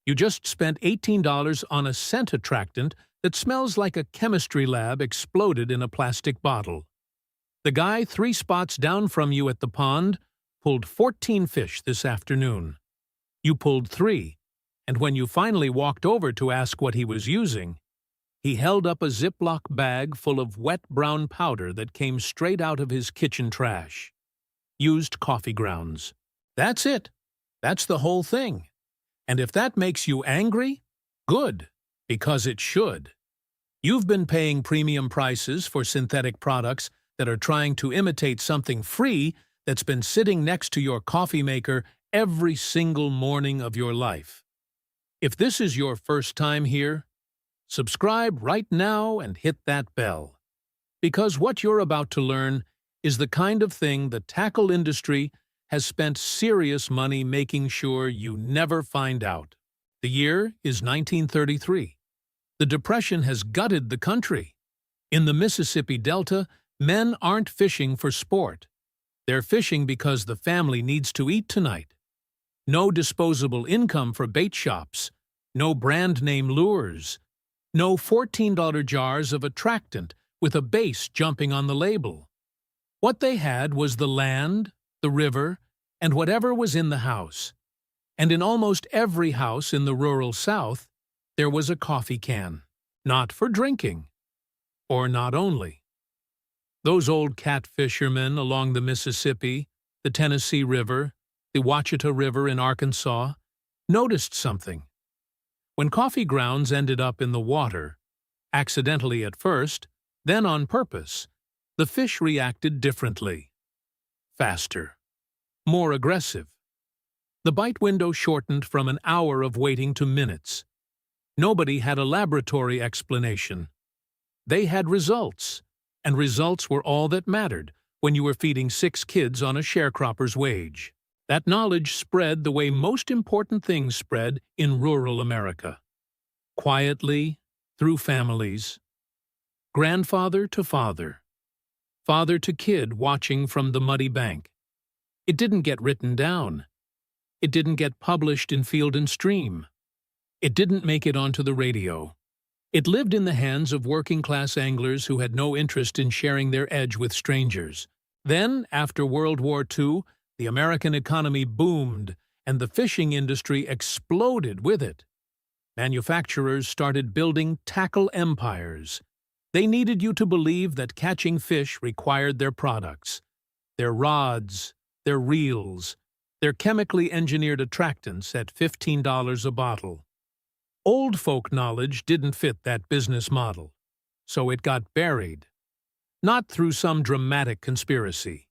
You just spent $18 on a scent attractant that smells like a chemistry lab exploded in a plastic bottle. The guy 3 spots down from you at the pond pulled 14 fish this afternoon. You pulled 3, and when you finally walked over to ask what he was using, he held up a Ziploc bag full of wet brown powder that came straight out of his kitchen trash. Used coffee grounds. That's it. That's the whole thing. And if that makes you angry, good, because it should. You've been paying premium prices for synthetic products that are trying to imitate something free that's been sitting next to your coffee maker every single morning of your life. If this is your first time here, subscribe right now and hit that bell. Because what you're about to learn is the kind of thing the tackle industry has spent serious money making sure you never find out. The year is 1933. The Depression has gutted the country. In the Mississippi Delta, men aren't fishing for sport. They're fishing because the family needs to eat tonight. No disposable income for bait shops, no brand-name lures, no $14 jars of attractant with a base jumping on the label. What they had was the land, the river, and whatever was in the house. And in almost every house in the rural South, there was a coffee can. Not for drinking. Or not only. Those old cat fishermen along the Mississippi, the Tennessee River, the Ouachita River in Arkansas, noticed something. When coffee grounds ended up in the water, accidentally at first, then on purpose, the fish reacted differently. Faster. More aggressive. The bite window shortened from an hour of waiting to minutes. Nobody had a laboratory explanation. They had results, and results were all that mattered when you were feeding 6 kids on a sharecropper's wage. That knowledge spread the way most important things spread in rural America. Quietly, through families. Grandfather to father. Father to kid watching from the muddy bank. It didn't get written down. It didn't get published in Field and Stream. It didn't make it onto the radio. It lived in the hands of working-class anglers who had no interest in sharing their edge with strangers. Then, after World War II, the American economy boomed, and the fishing industry exploded with it. Manufacturers started building tackle empires. They needed you to believe that catching fish required their products, their rods, their reels, their chemically engineered attractants at $15 a bottle. Old folk knowledge didn't fit that business model, so it got buried. Not through some dramatic conspiracy,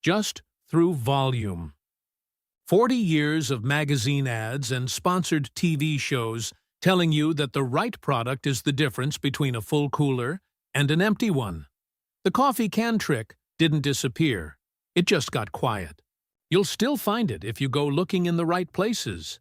just through volume. 40 years of magazine ads and sponsored TV shows telling you that the right product is the difference between a full cooler and an empty one. The coffee can trick didn't disappear. It just got quiet. You'll still find it if you go looking in the right places.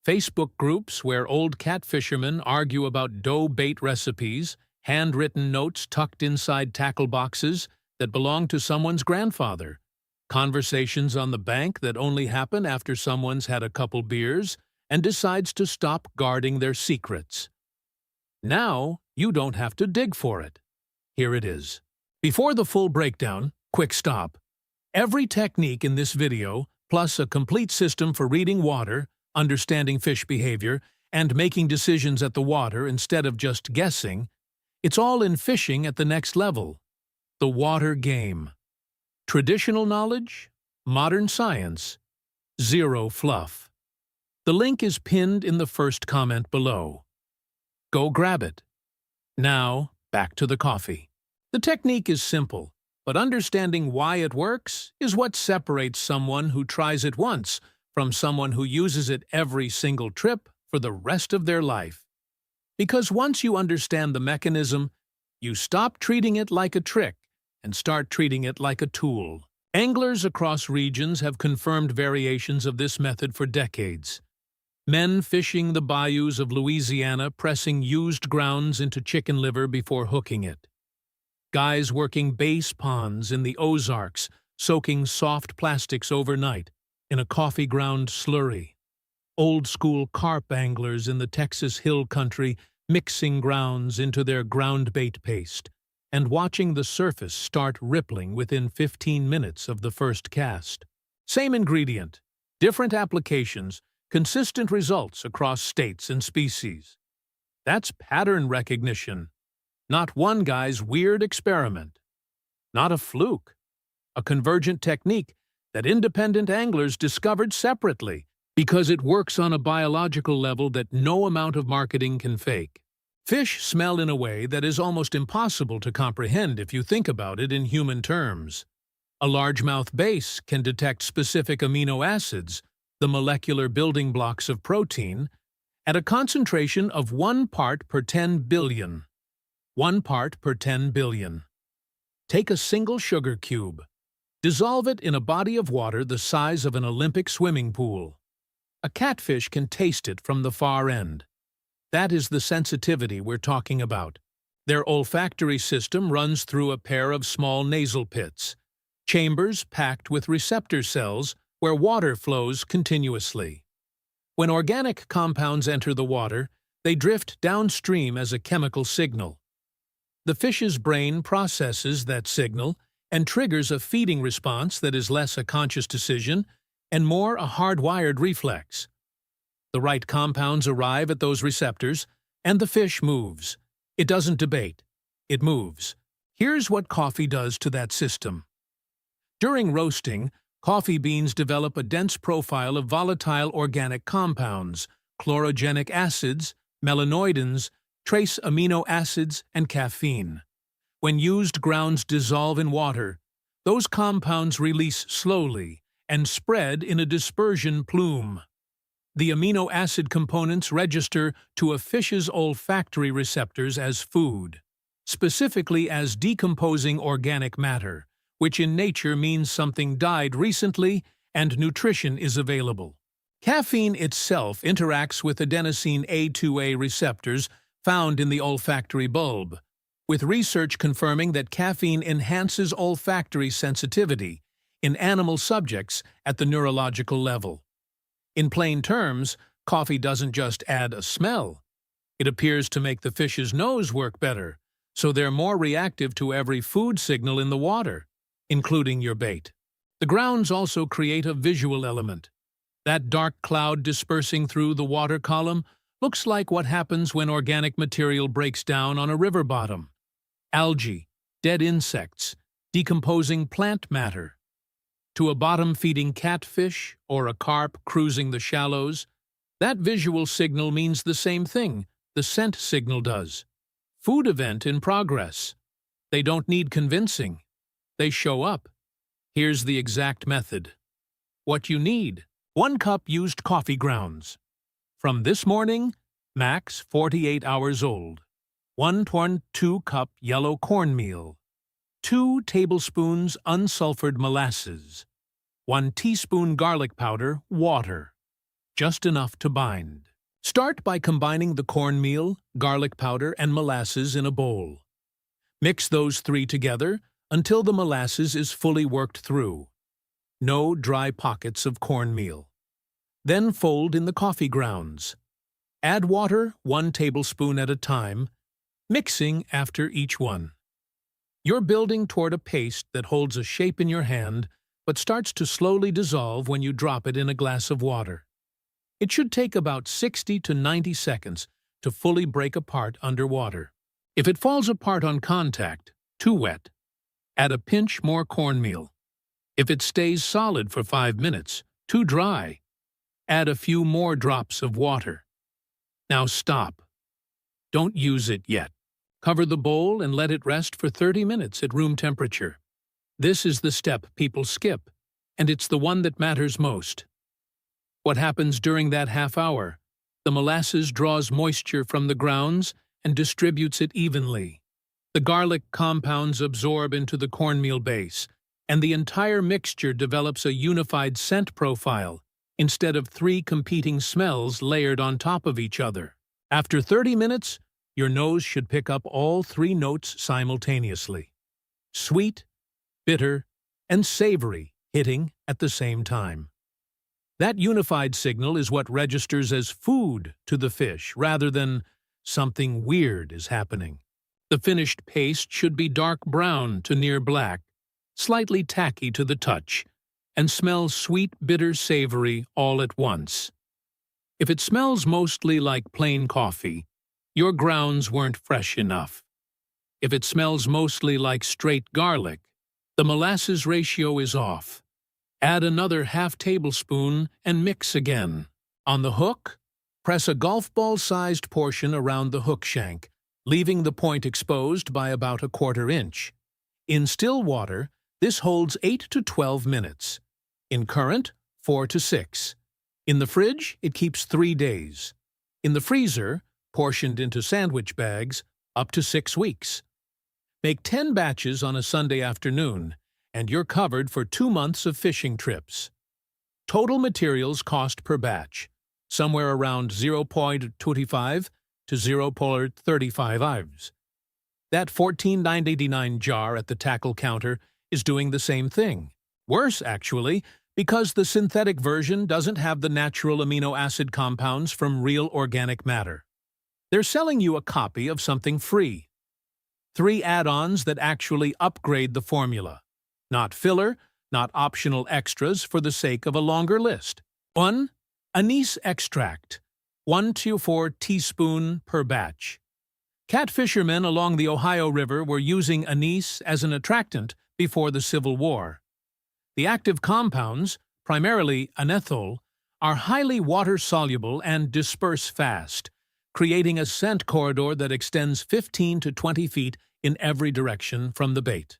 Facebook groups where old cat fishermen argue about dough bait recipes, handwritten notes tucked inside tackle boxes that belong to someone's grandfather, conversations on the bank that only happen after someone's had a couple beers and decides to stop guarding their secrets. Now, you don't have to dig for it. Here it is. Before the full breakdown, quick stop. Every technique in this video, plus a complete system for reading water, understanding fish behavior, and making decisions at the water instead of just guessing, it's all in fishing at the next level. The water game. Traditional knowledge, modern science, zero fluff. The link is pinned in the first comment below. Go grab it. Now, back to the coffee. The technique is simple, but understanding why it works is what separates someone who tries it once from someone who uses it every single trip for the rest of their life. Because once you understand the mechanism, you stop treating it like a trick and start treating it like a tool. Anglers across regions have confirmed variations of this method for decades. Men fishing the bayous of Louisiana pressing used grounds into chicken liver before hooking it. Guys working base ponds in the Ozarks, soaking soft plastics overnight in a coffee ground slurry. Old-school carp anglers in the Texas Hill Country mixing grounds into their ground bait paste, and watching the surface start rippling within 15 minutes of the first cast. Same ingredient, different applications, consistent results across states and species. That's pattern recognition, not one guy's weird experiment. Not a fluke. A convergent technique that independent anglers discovered separately because it works on a biological level that no amount of marketing can fake. Fish smell in a way that is almost impossible to comprehend if you think about it in human terms. A largemouth bass can detect specific amino acids, the molecular building blocks of protein, at a concentration of 1 part per 10 billion. 1 part per 10 billion. Take a single sugar cube. Dissolve it in a body of water the size of an Olympic swimming pool. A catfish can taste it from the far end. That is the sensitivity we're talking about. Their olfactory system runs through a pair of small nasal pits, chambers packed with receptor cells where water flows continuously. When organic compounds enter the water, they drift downstream as a chemical signal. The fish's brain processes that signal and triggers a feeding response that is less a conscious decision and more a hardwired reflex. The right compounds arrive at those receptors, and the fish moves. It doesn't debate. It moves. Here's what coffee does to that system. During roasting, coffee beans develop a dense profile of volatile organic compounds, chlorogenic acids, melanoidins, trace amino acids, and caffeine. When used, grounds dissolve in water. Those compounds release slowly and spread in a dispersion plume. The amino acid components register to a fish's olfactory receptors as food, specifically as decomposing organic matter, which in nature means something died recently and nutrition is available. Caffeine itself interacts with adenosine A2A receptors found in the olfactory bulb, with research confirming that caffeine enhances olfactory sensitivity in animal subjects at the neurological level. In plain terms, coffee doesn't just add a smell. It appears to make the fish's nose work better, so they're more reactive to every food signal in the water, including your bait. The grounds also create a visual element. That dark cloud dispersing through the water column looks like what happens when organic material breaks down on a river bottom. Algae, dead insects, decomposing plant matter. To a bottom-feeding catfish or a carp cruising the shallows, that visual signal means the same thing the scent signal does. Food event in progress. They don't need convincing. They show up. Here's the exact method. What you need: 1 cup used coffee grounds. From this morning, max 48 hours old. 1 cup yellow cornmeal. 2 tablespoons unsulfured molasses. 1 teaspoon garlic powder, water. Just enough to bind. Start by combining the cornmeal, garlic powder, and molasses in a bowl. Mix those 3 together until the molasses is fully worked through. No dry pockets of cornmeal. Then fold in the coffee grounds. Add water 1 tablespoon at a time, mixing after each one. You're building toward a paste that holds a shape in your hand but starts to slowly dissolve when you drop it in a glass of water. It should take about 60 to 90 seconds to fully break apart underwater. If it falls apart on contact, too wet, add a pinch more cornmeal. If it stays solid for 5 minutes, too dry, add a few more drops of water. Now stop. Don't use it yet. Cover the bowl and let it rest for 30 minutes at room temperature. This is the step people skip, and it's the one that matters most. What happens during that half hour? The molasses draws moisture from the grounds and distributes it evenly. The garlic compounds absorb into the cornmeal base, and the entire mixture develops a unified scent profile instead of 3 competing smells layered on top of each other. After 30 minutes, your nose should pick up all 3 notes simultaneously. Sweet, bitter, and savory hitting at the same time. That unified signal is what registers as food to the fish, rather than something weird is happening. The finished paste should be dark brown to near black, slightly tacky to the touch, and smell sweet, bitter, savory all at once. If it smells mostly like plain coffee, your grounds weren't fresh enough. If it smells mostly like straight garlic, the molasses ratio is off. Add another half tablespoon and mix again. On the hook, press a golf ball-sized portion around the hook shank, leaving the point exposed by about a 1/4 inch. In still water, this holds 8 to 12 minutes. In current, 4 to 6. In the fridge, it keeps 3 days. In the freezer, portioned into sandwich bags, up to 6 weeks. Make 10 batches on a Sunday afternoon, and you're covered for 2 months of fishing trips. Total materials cost per batch, somewhere around 0.25 to 0.35 ives. That $14.99 jar at the tackle counter is doing the same thing. Worse, actually, because the synthetic version doesn't have the natural amino acid compounds from real organic matter. They're selling you a copy of something free. 3 add-ons that actually upgrade the formula. Not filler, not optional extras for the sake of a longer list. 1. Anise extract, 1 to 4 teaspoons per batch. Catfishermen along the Ohio River were using anise as an attractant before the Civil War. The active compounds, primarily anethol, are highly water-soluble and disperse fast, creating a scent corridor that extends 15 to 20 feet in every direction from the bait.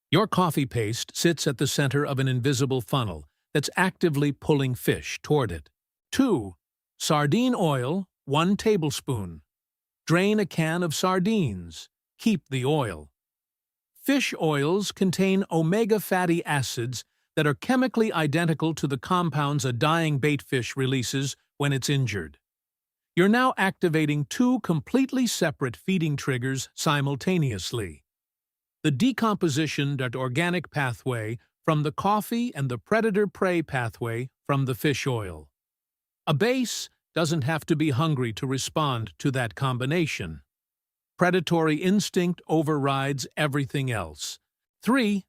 Your coffee paste sits at the center of an invisible funnel that's actively pulling fish toward it. 2. Sardine oil, 1 tablespoon. Drain a can of sardines. Keep the oil. Fish oils contain omega fatty acids that are chemically identical to the compounds a dying bait fish releases when it's injured. You're now activating 2 completely separate feeding triggers simultaneously. The decomposition.organic pathway from the coffee and the predator-prey pathway from the fish oil. A base doesn't have to be hungry to respond to that combination. Predatory instinct overrides everything else. 3.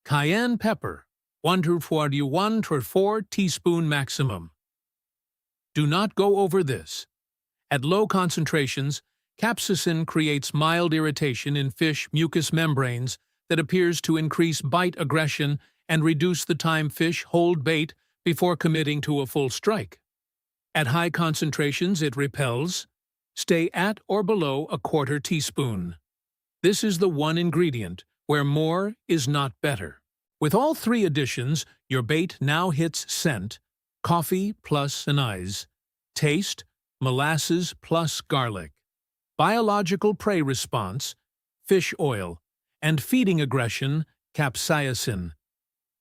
Cayenne pepper, 1 to 4 teaspoon maximum. Do not go over this. At low concentrations, capsaicin creates mild irritation in fish mucous membranes that appears to increase bite aggression and reduce the time fish hold bait before committing to a full strike. At high concentrations, it repels. Stay at or below a 1/4 teaspoon. This is the one ingredient where more is not better. With all 3 additions, your bait now hits scent, coffee plus anise, taste, molasses plus garlic, biological prey response, fish oil, and feeding aggression, capsaicin.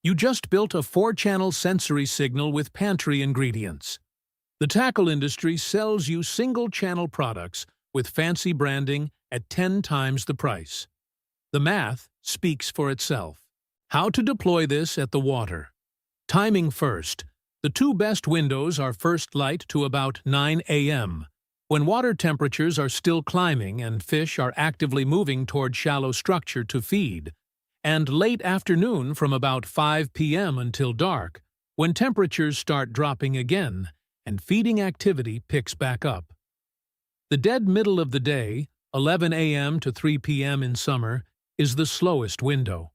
You just built a 4-channel sensory signal with pantry ingredients. The tackle industry sells you single-channel products with fancy branding at 10 times the price. The math speaks for itself. How to deploy this at the water. Timing first. The 2 best windows are first light to about 9 a.m., when water temperatures are still climbing and fish are actively moving toward shallow structure to feed, and late afternoon from about 5 p.m. until dark, when temperatures start dropping again and feeding activity picks back up. The dead middle of the day, 11 a.m. to 3 p.m. in summer, is the slowest window.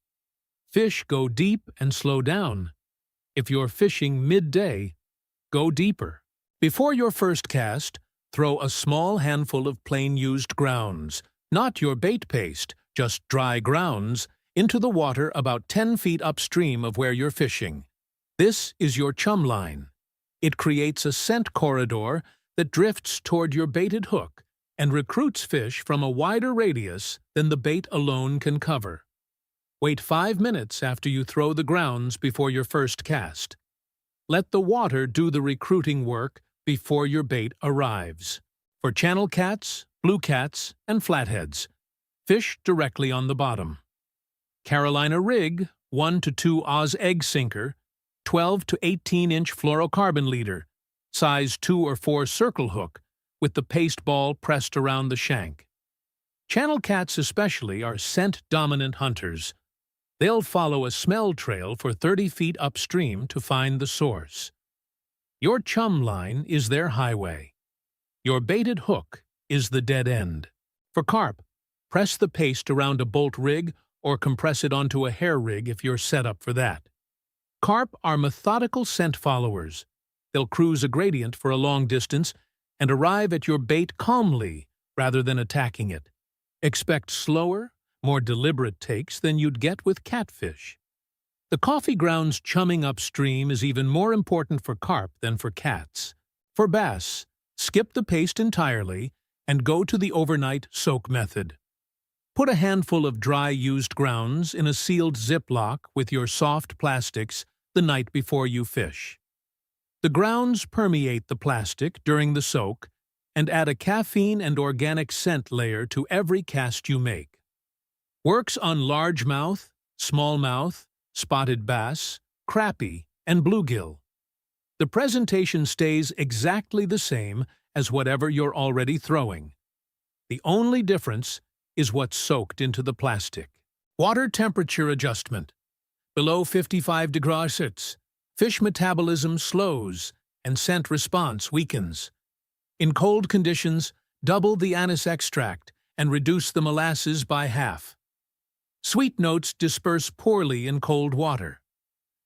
Fish go deep and slow down. If you're fishing midday, go deeper. Before your first cast, throw a small handful of plain used grounds, not your bait paste, just dry grounds, into the water about 10 feet upstream of where you're fishing. This is your chum line. It creates a scent corridor that drifts toward your baited hook and recruits fish from a wider radius than the bait alone can cover. Wait 5 minutes after you throw the grounds before your first cast. Let the water do the recruiting work before your bait arrives. For channel cats, blue cats, and flatheads, fish directly on the bottom. Carolina rig, 1 to 2 Oz egg sinker, 12 to 18-inch fluorocarbon leader, size 2 or 4 circle hook, with the paste ball pressed around the shank. Channel cats especially are scent-dominant hunters. They'll follow a smell trail for 30 feet upstream to find the source. Your chum line is their highway. Your baited hook is the dead end. For carp, press the paste around a bolt rig or compress it onto a hair rig if you're set up for that. Carp are methodical scent followers. They'll cruise a gradient for a long distance and arrive at your bait calmly rather than attacking it. Expect slower, more deliberate takes than you'd get with catfish. The coffee grounds chumming upstream is even more important for carp than for cats. For bass, skip the paste entirely and go to the overnight soak method. Put a handful of dry used grounds in a sealed Ziploc with your soft plastics the night before you fish. The grounds permeate the plastic during the soak and add a caffeine and organic scent layer to every cast you make. Works on largemouth, smallmouth, spotted bass, crappie, and bluegill. The presentation stays exactly the same as whatever you're already throwing. The only difference is what's soaked into the plastic. Water temperature adjustment. Below 55 degrees Celsius, fish metabolism slows and scent response weakens. In cold conditions, double the anise extract and reduce the molasses by half. Sweet notes disperse poorly in cold water.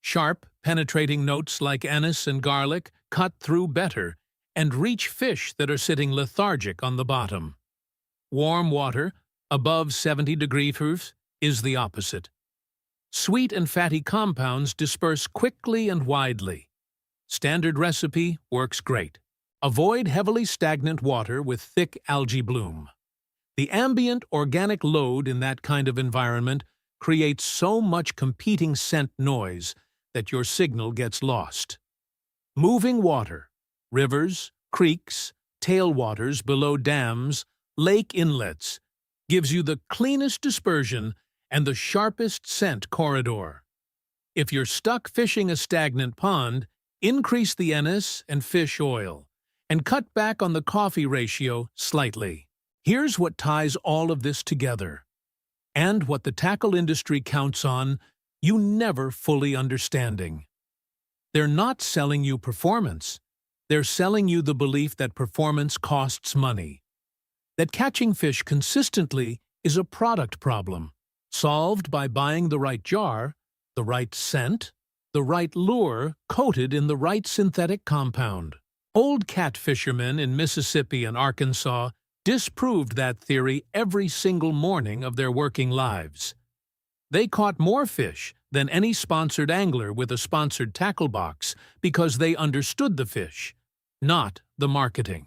Sharp, penetrating notes like anise and garlic cut through better and reach fish that are sitting lethargic on the bottom. Warm water, above 70 degrees Celsius, is the opposite. Sweet and fatty compounds disperse quickly and widely. Standard recipe works great. Avoid heavily stagnant water with thick algae bloom. The ambient organic load in that kind of environment creates so much competing scent noise that your signal gets lost. Moving water, rivers, creeks, tailwaters below dams, lake inlets, gives you the cleanest dispersion and the sharpest scent corridor. If you're stuck fishing a stagnant pond, increase the anise and fish oil, and cut back on the coffee ratio slightly. Here's what ties all of this together, and what the tackle industry counts on you never fully understanding. They're not selling you performance. They're selling you the belief that performance costs money. That catching fish consistently is a product problem, solved by buying the right jar, the right scent, the right lure coated in the right synthetic compound. Old catfishermen in Mississippi and Arkansas disproved that theory every single morning of their working lives. They caught more fish than any sponsored angler with a sponsored tackle box because they understood the fish, not the marketing.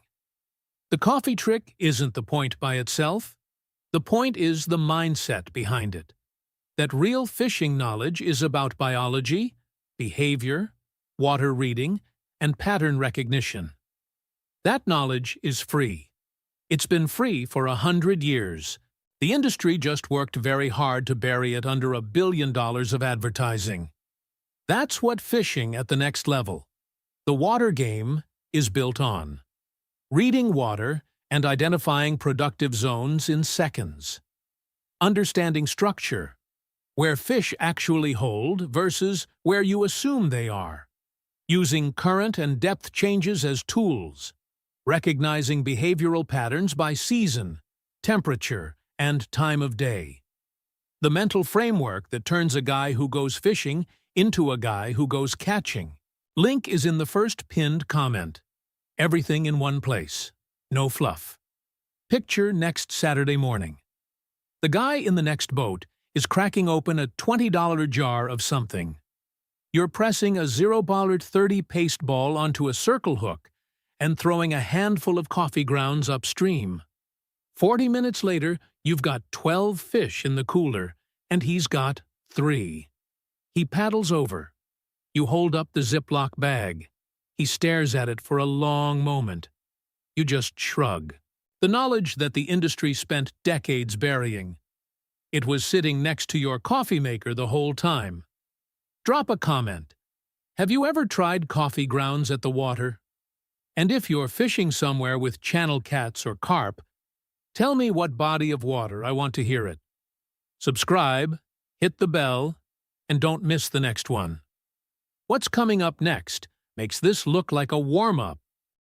The coffee trick isn't the point by itself. The point is the mindset behind it. That real fishing knowledge is about biology, behavior, water reading, and pattern recognition. That knowledge is free. It's been free for 100 years. The industry just worked very hard to bury it under $1 billion of advertising. That's what fishing at the next level, the water game, is built on. Reading water and identifying productive zones in seconds. Understanding structure, where fish actually hold versus where you assume they are. Using current and depth changes as tools. Recognizing behavioral patterns by season, temperature, and time of day. The mental framework that turns a guy who goes fishing into a guy who goes catching. Link is in the first pinned comment. Everything in one place. No fluff. Picture next Saturday morning. The guy in the next boat is cracking open a $20 jar of something. You're pressing a $0.30 paste ball onto a circle hook and throwing a handful of coffee grounds upstream. 40 minutes later, you've got 12 fish in the cooler, and he's got 3. He paddles over. You hold up the Ziploc bag. He stares at it for a long moment. You just shrug. The knowledge that the industry spent decades burying. It was sitting next to your coffee maker the whole time. Drop a comment. Have you ever tried coffee grounds at the water? And if you're fishing somewhere with channel cats or carp, tell me what body of water. I want to hear it. Subscribe, hit the bell, and don't miss the next one. What's coming up next makes this look like a warm-up